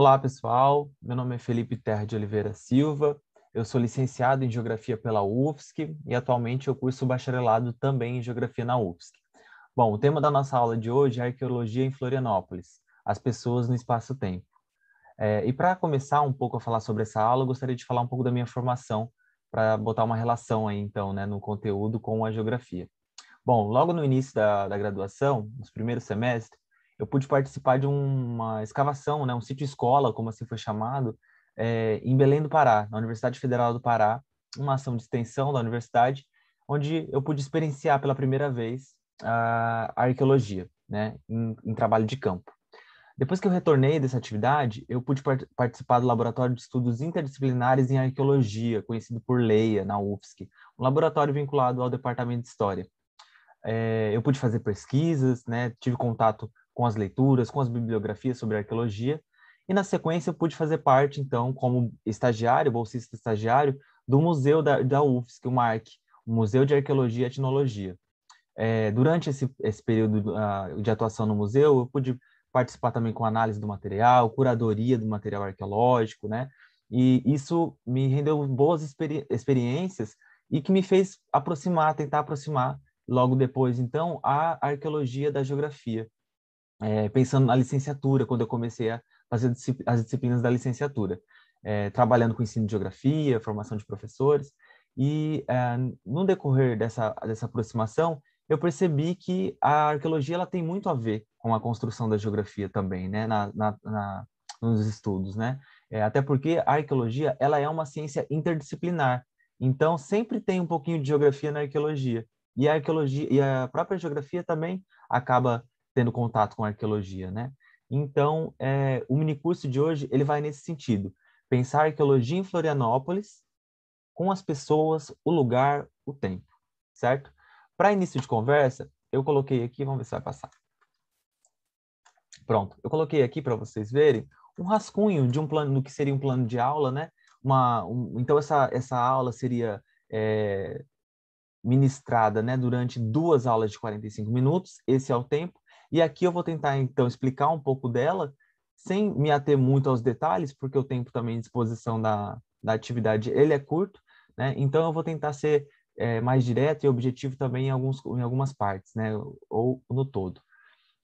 Olá, pessoal. Meu nome é Felipe Terra de Oliveira Silva. Eu sou licenciado em Geografia pela UFSC e atualmente eu curso bacharelado também em Geografia na UFSC. Bom, o tema da nossa aula de hoje é Arqueologia em Florianópolis, as pessoas no espaço-tempo. E para começar um pouco a falar sobre essa aula, eu gostaria de falar um pouco da minha formação, para botar uma relação aí, então, né, no conteúdo com a geografia. Bom, logo no início da graduação, nos primeiros semestres, eu pude participar de uma escavação, né, um sítio-escola, como assim foi chamado, em Belém do Pará, na Universidade Federal do Pará, uma ação de extensão da universidade, onde eu pude experienciar pela primeira vez a arqueologia, né, em trabalho de campo. Depois que eu retornei dessa atividade, eu pude participar do Laboratório de Estudos Interdisciplinares em Arqueologia, conhecido por LEIA, na UFSC, um laboratório vinculado ao Departamento de História. Eu pude fazer pesquisas, né, tive contato com as leituras, com as bibliografias sobre arqueologia, e na sequência eu pude fazer parte, então, como estagiário, bolsista estagiário, do museu da UFSC, o MARC, o Museu de Arqueologia e Etnologia. Durante esse período de atuação no museu, eu pude participar também com análise do material, curadoria do material arqueológico, né? E isso me rendeu boas experiências e que me fez tentar aproximar logo depois, então, a arqueologia da geografia, pensando na licenciatura, quando eu comecei a fazer as disciplinas da licenciatura, trabalhando com ensino de geografia, formação de professores, e no decorrer dessa aproximação, eu percebi que a arqueologia ela tem muito a ver com a construção da geografia também, né, nos estudos, né? Até porque a arqueologia ela é uma ciência interdisciplinar, então sempre tem um pouquinho de geografia na arqueologia. E a arqueologia e a própria geografia também acaba tendo contato com a arqueologia, né? Então, o minicurso de hoje ele vai nesse sentido: pensar a arqueologia em Florianópolis com as pessoas, o lugar, o tempo, certo? Para início de conversa, eu coloquei aqui, vamos ver se vai passar. Pronto, eu coloquei aqui para vocês verem um rascunho de um plano, do que seria um plano de aula, né? Então, essa aula seria ministrada, né, durante 2 aulas de 45 minutos, esse é o tempo, e aqui eu vou tentar, então, explicar um pouco dela, sem me ater muito aos detalhes, porque o tempo também de disposição da atividade, ele é curto, né, então eu vou tentar ser mais direto e objetivo também em algumas partes, né, ou no todo.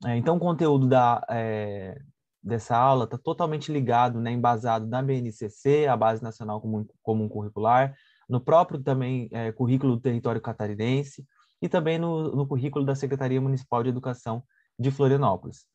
Então, o conteúdo dessa aula está totalmente ligado, né, embasado na BNCC, a Base Nacional Comum Curricular, no próprio também currículo do território catarinense e também no currículo da Secretaria Municipal de Educação de Florianópolis.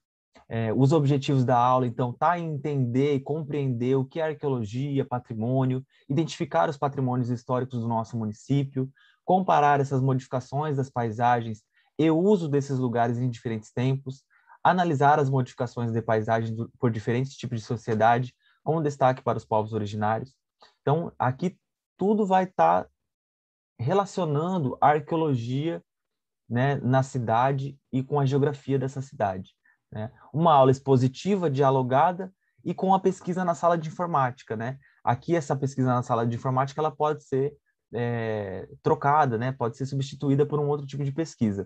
Os objetivos da aula, então, tá em entender e compreender o que é arqueologia, patrimônio, identificar os patrimônios históricos do nosso município, comparar essas modificações das paisagens e o uso desses lugares em diferentes tempos, analisar as modificações de paisagens por diferentes tipos de sociedade, com destaque para os povos originários. Então, aqui tudo vai estar relacionando a arqueologia, né, na cidade e com a geografia dessa cidade, né? Uma aula expositiva, dialogada e com a pesquisa na sala de informática, né? Aqui essa pesquisa na sala de informática ela pode ser trocada, né? Pode ser substituída por um outro tipo de pesquisa,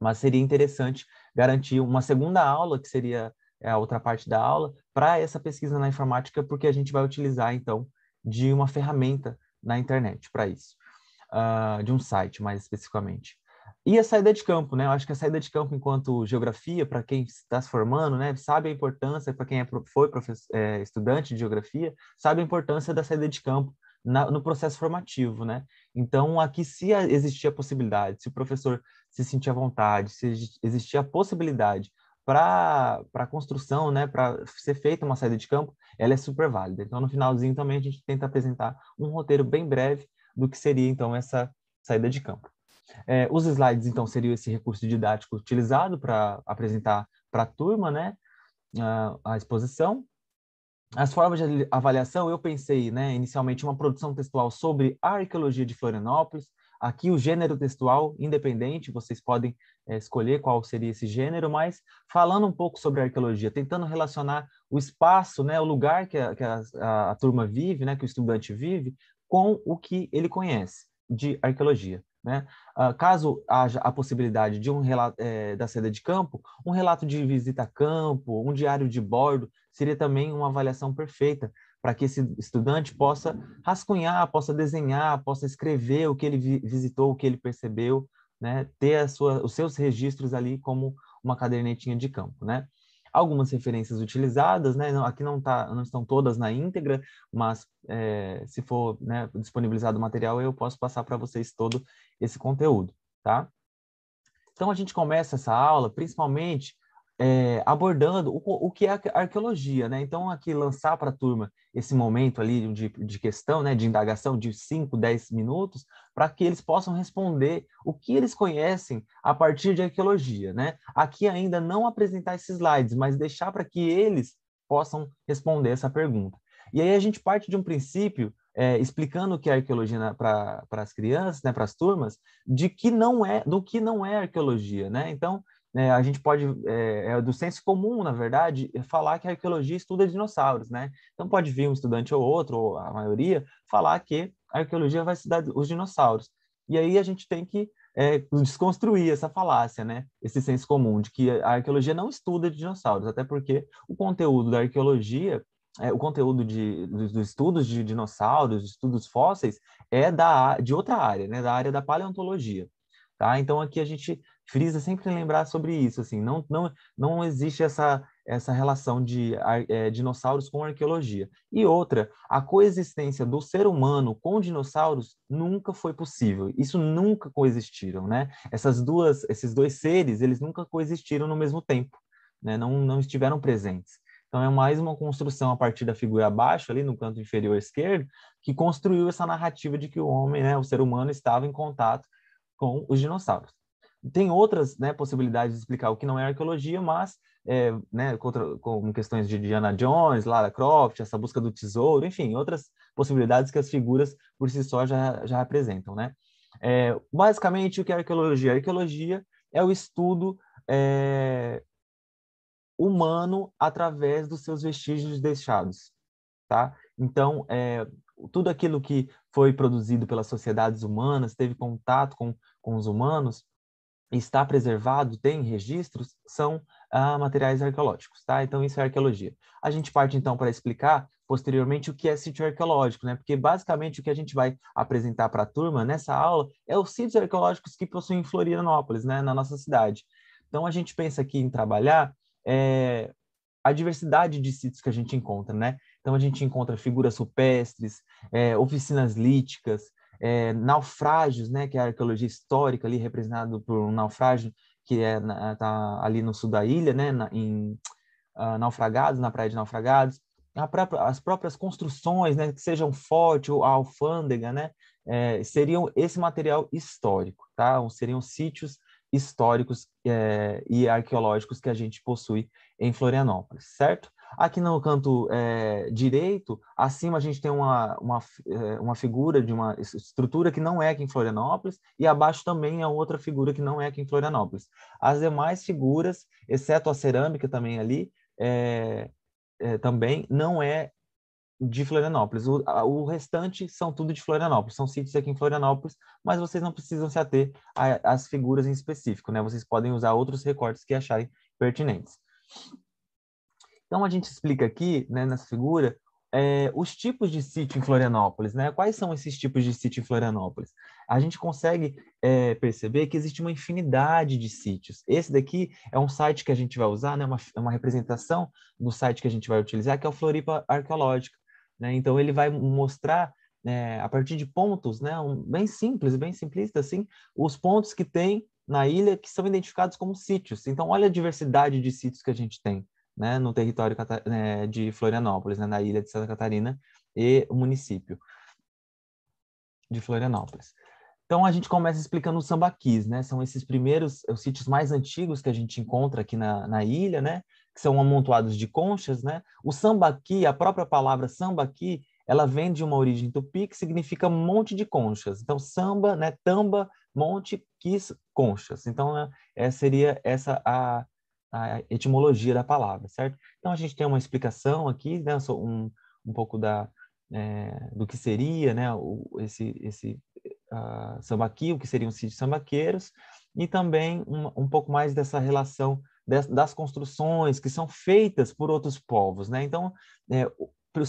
mas seria interessante garantir uma segunda aula, que seria a outra parte da aula, para essa pesquisa na informática, porque a gente vai utilizar, então, de uma ferramenta na internet para isso, de um site, mais especificamente. E a saída de campo, né? Eu acho que a saída de campo enquanto geografia, para quem está se formando, né, sabe a importância, para quem foi estudante de geografia, sabe a importância da saída de campo no processo formativo, né? Então, aqui, se existir a possibilidade, se o professor se sentir à vontade, se existir a possibilidade para a construção, né, para ser feita uma saída de campo, ela é super válida. Então, no finalzinho também a gente tenta apresentar um roteiro bem breve do que seria, então, essa saída de campo. Os slides, então, seriam esse recurso didático utilizado para apresentar para a turma, né, a exposição. As formas de avaliação, eu pensei, né, inicialmente, uma produção textual sobre a arqueologia de Florianópolis. Aqui o gênero textual independente, vocês podem escolher qual seria esse gênero, mas falando um pouco sobre a arqueologia, tentando relacionar o espaço, né, o lugar que a turma vive, né, que o estudante vive, com o que ele conhece de arqueologia, né? Caso haja a possibilidade de um relato da saída de campo, um relato de visita a campo, um diário de bordo, seria também uma avaliação perfeita para que esse estudante possa rascunhar, possa desenhar, possa escrever o que ele visitou, o que ele percebeu, né? Ter os seus registros ali como uma cadernetinha de campo, né? Algumas referências utilizadas, né? Aqui não estão todas na íntegra, mas se for, né, disponibilizado o material, eu posso passar para vocês todo esse conteúdo, tá? Então, a gente começa essa aula, principalmente, abordando o que é a arqueologia, né? Então, aqui, lançar para a turma esse momento ali de questão, né, de indagação de 5, 10 minutos, para que eles possam responder o que eles conhecem a partir de arqueologia, né? Aqui ainda não apresentar esses slides, mas deixar para que eles possam responder essa pergunta. E aí a gente parte de um princípio, explicando o que é arqueologia para as crianças, né, para as turmas, do que não é arqueologia, né? Então, a gente pode, do senso comum, na verdade, falar que a arqueologia estuda dinossauros, né? Então, pode vir um estudante ou outro, ou a maioria, falar que a arqueologia vai estudar os dinossauros. E aí a gente tem que desconstruir essa falácia, né? Esse senso comum de que a arqueologia não estuda dinossauros, até porque o conteúdo da arqueologia, o conteúdo dos estudos de dinossauros, estudos fósseis, de outra área, né? Da área da paleontologia. Tá? Então, aqui a gente frisa sempre em lembrar sobre isso, assim, não existe essa relação de dinossauros com arqueologia. E outra, a coexistência do ser humano com dinossauros nunca foi possível. Isso nunca coexistiram, né? Esses dois seres, eles nunca coexistiram no mesmo tempo, né? Não estiveram presentes. Então, é mais uma construção a partir da figura abaixo, ali no canto inferior esquerdo, que construiu essa narrativa de que o homem, né, o ser humano, estava em contato com os dinossauros. Tem outras, né, possibilidades de explicar o que não é arqueologia, mas né, com questões de Indiana Jones, Lara Croft, essa busca do tesouro, enfim, outras possibilidades que as figuras por si só já apresentam, né? Basicamente, o que é arqueologia? A arqueologia é o estudo humano através dos seus vestígios deixados, tá? Então, tudo aquilo que foi produzido pelas sociedades humanas, teve contato com os humanos, está preservado, tem registros, são materiais arqueológicos, tá? Então, isso é arqueologia. A gente parte, então, para explicar, posteriormente, o que é sítio arqueológico, né? Porque, basicamente, o que a gente vai apresentar para a turma nessa aula é os sítios arqueológicos que possuem Florianópolis, né? Na nossa cidade. Então, a gente pensa aqui em trabalhar a diversidade de sítios que a gente encontra, né? Então, a gente encontra figuras rupestres, oficinas líticas, naufrágios, né? Que é a arqueologia histórica ali, representado por um naufrágio que tá ali no sul da ilha, né? Em Naufragados, na praia de Naufragados. As próprias construções, né? Que sejam forte ou a alfândega, né? Seriam esse material histórico, tá? Seriam sítios históricos e arqueológicos que a gente possui em Florianópolis, certo? Aqui no canto direito, acima a gente tem uma figura de uma estrutura que não é aqui em Florianópolis, e abaixo também é outra figura que não é aqui em Florianópolis. As demais figuras, exceto a cerâmica também ali, também não é de Florianópolis. O restante são tudo de Florianópolis, são sítios aqui em Florianópolis, mas vocês não precisam se ater às figuras em específico, né? Vocês podem usar outros recortes que acharem pertinentes. Então, a gente explica aqui, né, nessa figura, os tipos de sítio em Florianópolis, né? Quais são esses tipos de sítio em Florianópolis? A gente consegue perceber que existe uma infinidade de sítios. Esse daqui é um site que a gente vai usar, né? Uma representação do site que a gente vai utilizar, que é o Floripa Arqueológica, né? Então, ele vai mostrar, a partir de pontos, né? Bem simples, bem simplista, assim, os pontos que tem na ilha que são identificados como sítios. Então, olha a diversidade de sítios que a gente tem, né, no território de Florianópolis, né, na ilha de Santa Catarina e o município de Florianópolis. Então, a gente começa explicando os sambaquis, né? São esses primeiros, os sítios mais antigos que a gente encontra aqui na ilha, né? Que são amontoados de conchas, né? O sambaqui, a própria palavra sambaqui, ela vem de uma origem tupi que significa monte de conchas. Então, samba, né? Tamba, monte, quis, conchas. Então, seria essa a etimologia da palavra, certo? Então, a gente tem uma explicação aqui, né? Um pouco do que seria, né? sambaqui, o que seriam os sítios sambaqueiros, e também um pouco mais dessa relação das construções que são feitas por outros povos, né? Então,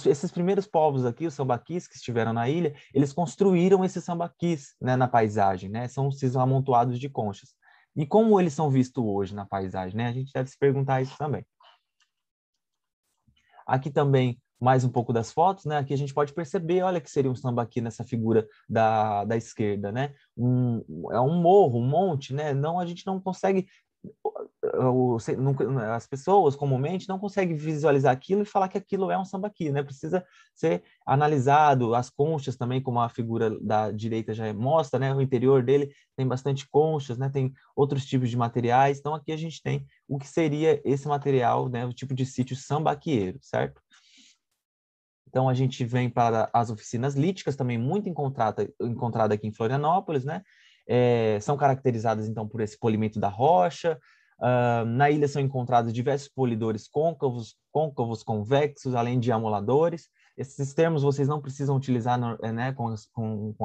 esses primeiros povos aqui, os sambaquis que estiveram na ilha, eles construíram esses sambaquis, né, na paisagem, né? São esses amontoados de conchas. E como eles são vistos hoje na paisagem, né? A gente deve se perguntar isso também. Aqui também mais um pouco das fotos, né? Aqui a gente pode perceber, olha que seria um sambaqui nessa figura da esquerda, né? É um morro, um monte, né? Não, a gente não consegue, as pessoas comumente não conseguem visualizar aquilo e falar que aquilo é um sambaqui, né? Precisa ser analisado, as conchas também, como a figura da direita já mostra, né? O interior dele tem bastante conchas, né? Tem outros tipos de materiais, então aqui a gente tem o que seria esse material, né? O tipo de sítio sambaquieiro, certo? Então, a gente vem para as oficinas líticas, também muito encontrada aqui em Florianópolis, né? São caracterizadas, então, por esse polimento da rocha. Na ilha são encontrados diversos polidores côncavos, convexos, além de amoladores. Esses termos vocês não precisam utilizar, né, com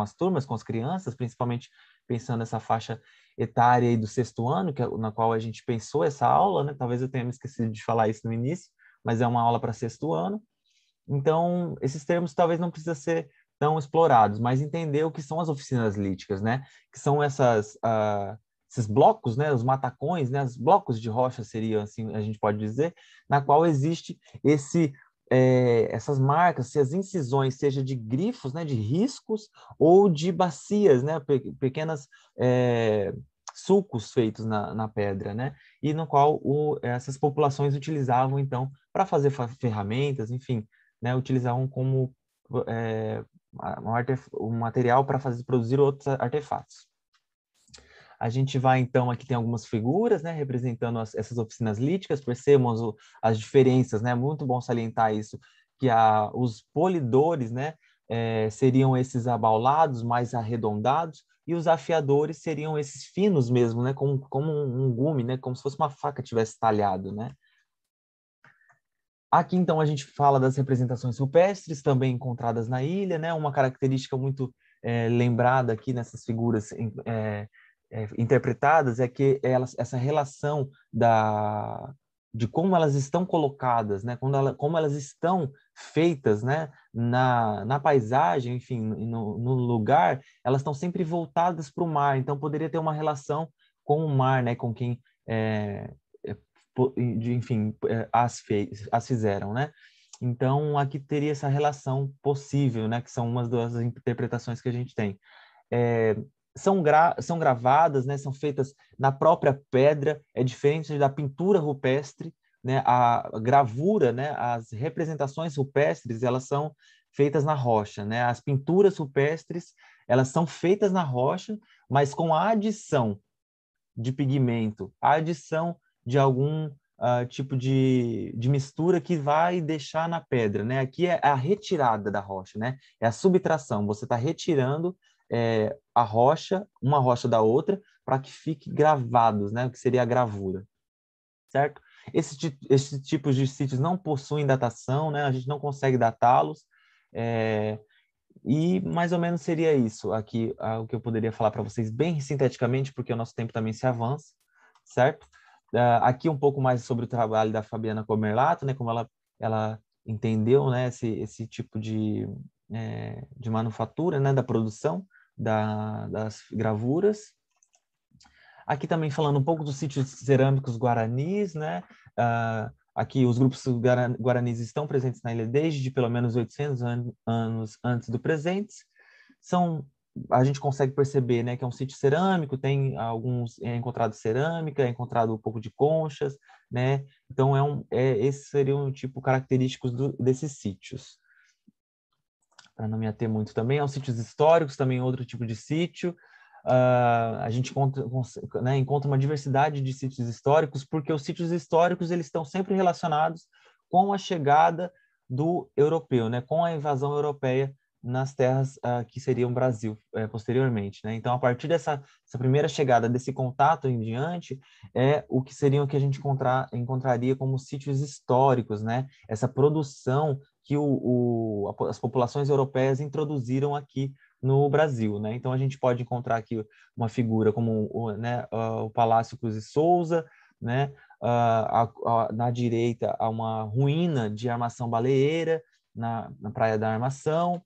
as turmas, com as crianças, principalmente pensando nessa faixa etária aí do 6º ano, na qual a gente pensou essa aula, né? Talvez eu tenha me esquecido de falar isso no início, mas é uma aula para 6º ano. Então, esses termos talvez não precisam ser tão explorados, mas entender o que são as oficinas líticas, né? Que são esses blocos, né? Os matacões, né? Os blocos de rocha seriam, assim, a gente pode dizer, na qual existe essas marcas, se as incisões, seja de grifos, né? De riscos ou de bacias, né? Pequenas sulcos feitos na pedra, né? E no qual essas populações utilizavam, então, para fazer ferramentas, enfim, né, utilizavam como um material para produzir outros artefatos. A gente vai, então, aqui tem algumas figuras, né, representando essas oficinas líticas, percebamos as diferenças, né, muito bom salientar isso, que os polidores, né, seriam esses abaulados, mais arredondados, e os afiadores seriam esses finos mesmo, né, como um gume, né, como se fosse uma faca tivesse talhado, né. Aqui, então, a gente fala das representações rupestres, também encontradas na ilha, né? Uma característica muito lembrada aqui nessas figuras interpretadas é que essa relação de como elas estão colocadas, né? Como elas estão feitas, né? Na paisagem, enfim, no lugar, elas estão sempre voltadas para o mar. Então, poderia ter uma relação com o mar, né? Com quem enfim, as fizeram, né? Então, aqui teria essa relação possível, né? Que são umas das interpretações que a gente tem. São gravadas, né? São feitas na própria pedra, é diferente da pintura rupestre, né? A gravura, né? As representações rupestres, elas são feitas na rocha, né? As pinturas rupestres, elas são feitas na rocha, mas com a adição de pigmento, a adição de algum tipo de mistura que vai deixar na pedra, né? Aqui é a retirada da rocha, né? É a subtração. Você está retirando a rocha, uma rocha da outra, para que fique gravados, né? O que seria a gravura, certo? Esses tipos de sítios não possuem datação, né? A gente não consegue datá-los. E mais ou menos seria isso aqui, o que eu poderia falar para vocês bem sinteticamente, porque o nosso tempo também se avança, certo? Aqui um pouco mais sobre o trabalho da Fabiana Comerlato, né? Como ela entendeu, né? Esse tipo de manufatura, né? Da produção das gravuras. Aqui também falando um pouco dos sítios cerâmicos guaranis, né? Aqui os grupos guaranis estão presentes na ilha desde pelo menos 800 anos antes do presente. A gente consegue perceber, né, que é um sítio cerâmico, tem é encontrado cerâmica, é encontrado um pouco de conchas, né? Então esses seriam tipo característicos desses sítios. Para não me ater muito também, aos sítios históricos, também outro tipo de sítio. A gente encontra uma diversidade de sítios históricos, porque os sítios históricos eles estão sempre relacionados com a chegada do europeu, né, com a invasão europeia nas terras que seriam Brasil posteriormente, né? Então, a partir dessa primeira chegada, desse contato em diante, é o que seriam que a gente encontraria como sítios históricos, né? Essa produção que as populações europeias introduziram aqui no Brasil, né? Então a gente pode encontrar aqui uma figura como o Palácio Cruz e Souza, né? Na direita há uma ruína de armação baleeira na Praia da Armação.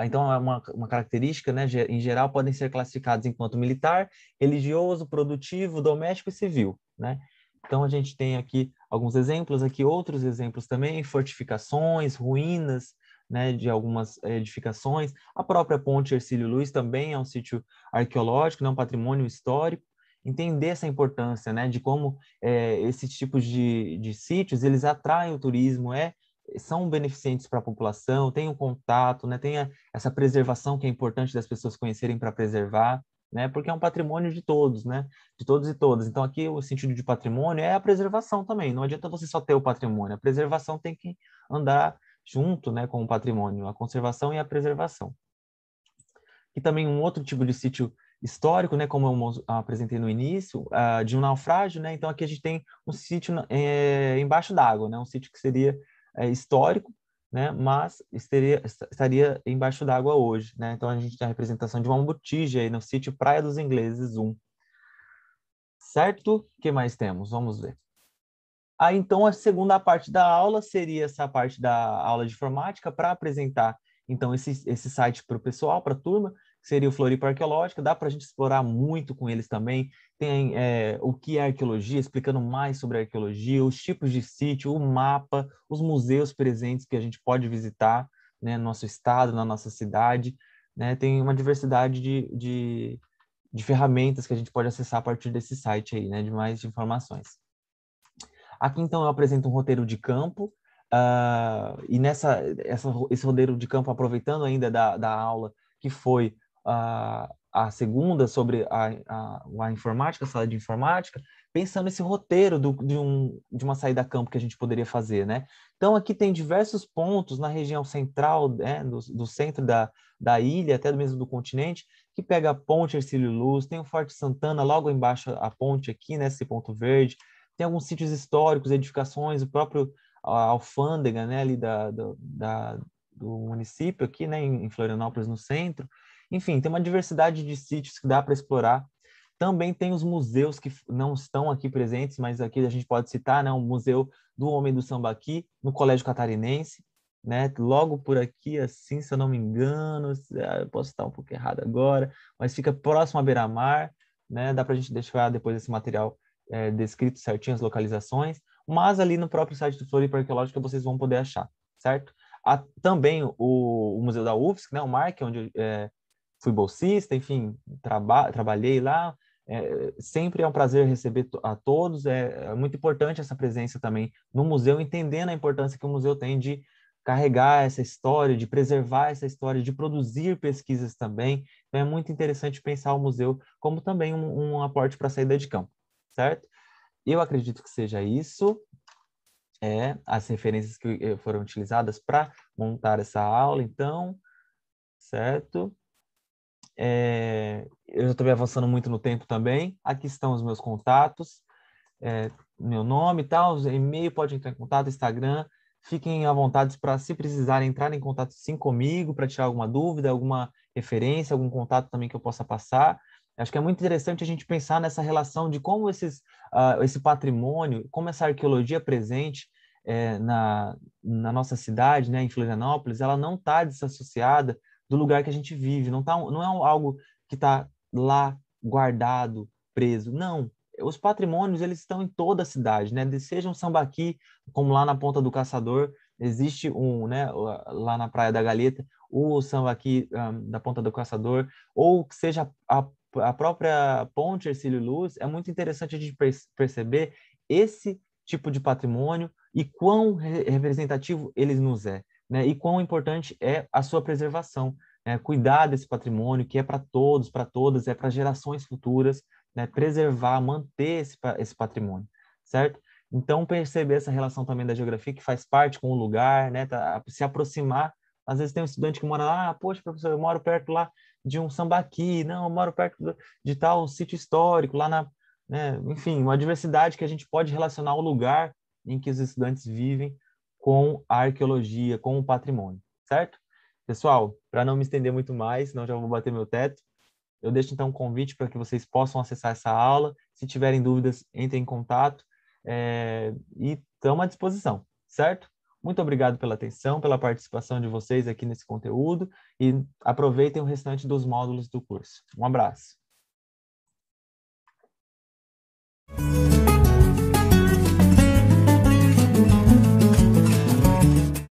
Então é uma característica, né? Em geral podem ser classificados enquanto militar, religioso, produtivo, doméstico e civil, né? Então a gente tem aqui alguns exemplos, aqui outros exemplos também, fortificações, ruínas, né, de algumas edificações. A própria Ponte Hercílio Luz também é um sítio arqueológico, né, um patrimônio histórico. Entender essa importância, né, de como esses tipos de sítios, eles atraem o turismo, são beneficentes para a população, tem o contato, né, tem essa preservação que é importante das pessoas conhecerem para preservar, né, porque é um patrimônio de todos, né, de todos e todas. Então aqui o sentido de patrimônio é a preservação também. Não adianta você só ter o patrimônio, a preservação tem que andar junto, né, com o patrimônio, a conservação e a preservação. E também um outro tipo de sítio histórico, né, como eu apresentei no início, de um naufrágio, né, então aqui a gente tem um sítio embaixo d'água, né, um sítio que seria histórico, né, mas estaria embaixo d'água hoje, né, então a gente tem a representação de uma botija aí no sítio Praia dos Ingleses 1. Certo? O que mais temos? Vamos ver. Aí, então, a segunda parte da aula seria essa parte da aula de informática para apresentar, então, esse site para o pessoal, para a turma, que seria o Floripa Arqueológica. Dá para a gente explorar muito com eles também. Tem o que é arqueologia, explicando mais sobre a arqueologia, os tipos de sítio, o mapa, os museus presentes que a gente pode visitar, né, no nosso estado, na nossa cidade, né? Tem uma diversidade de ferramentas que a gente pode acessar a partir desse site aí, né, de mais informações. Aqui, então, eu apresento um roteiro de campo, e esse roteiro de campo, aproveitando ainda da aula, que foi a segunda sobre a informática, a sala de informática, pensando nesse roteiro de uma saída a campo que a gente poderia fazer, né? Então, aqui tem diversos pontos na região central, né, do centro da ilha, até mesmo do continente, que pega a Ponte Hercílio Luz, tem o Forte Santana logo embaixo a ponte aqui, nesse ponto verde, tem alguns sítios históricos, edificações, o próprio alfândega, né, ali do município aqui, né, em Florianópolis, no centro. Enfim, tem uma diversidade de sítios que dá para explorar. Também tem os museus que não estão aqui presentes, mas aqui a gente pode citar, né, o Museu do Homem do Sambaqui, no Colégio Catarinense, né, logo por aqui, assim, se eu não me engano, eu posso estar um pouco errado agora, mas fica próximo à Beira-Mar, né, dá para a gente deixar depois esse material descrito certinho as localizações, mas ali no próprio site do Floripa Arqueológica vocês vão poder achar, certo? Há também o Museu da UFSC, né, o MARC, onde fui bolsista, enfim, trabalhei lá. Sempre é um prazer receber a todos. É muito importante essa presença também no museu, entendendo a importância que o museu tem de carregar essa história, de preservar essa história, de produzir pesquisas também. Então, é muito interessante pensar o museu como também um aporte para a saída de campo, certo? Eu acredito que seja isso, as referências que foram utilizadas para montar essa aula, então, certo? Eu já estou me avançando muito no tempo também. Aqui estão os meus contatos, meu nome e tal, e-mail, pode entrar em contato, Instagram. Fiquem à vontade para, se precisarem, entrar em contato sim comigo, para tirar alguma dúvida, alguma referência, algum contato também que eu possa passar. Acho que é muito interessante a gente pensar nessa relação de como esse patrimônio, como essa arqueologia presente na nossa cidade, né, em Florianópolis, ela não está desassociada do lugar que a gente vive, não é algo que está lá guardado, preso. Não, os patrimônios eles estão em toda a cidade, né? Seja um sambaqui, como lá na Ponta do Caçador, existe né, lá na Praia da Galheta, o sambaqui da Ponta do Caçador, ou que seja a própria Ponte Hercílio Luz. É muito interessante a gente perceber esse tipo de patrimônio e quão representativo ele nos é, né? E quão importante é a sua preservação, né? Cuidar desse patrimônio que é para todos, para todas, é para gerações futuras, né? Preservar, manter esse patrimônio, certo? Então, perceber essa relação também da geografia, que faz parte com o lugar, né? Se aproximar. Às vezes tem um estudante que mora lá, poxa, professor, eu moro perto lá de um sambaqui, não, eu moro perto de tal sítio histórico, né? Enfim, uma diversidade que a gente pode relacionar o lugar em que os estudantes vivem com a arqueologia, com o patrimônio, certo? Pessoal, para não me estender muito mais, senão já vou bater meu teto, eu deixo então um convite para que vocês possam acessar essa aula. Se tiverem dúvidas, entrem em contato e estamos à disposição, certo? Muito obrigado pela atenção, pela participação de vocês aqui nesse conteúdo e aproveitem o restante dos módulos do curso. Um abraço.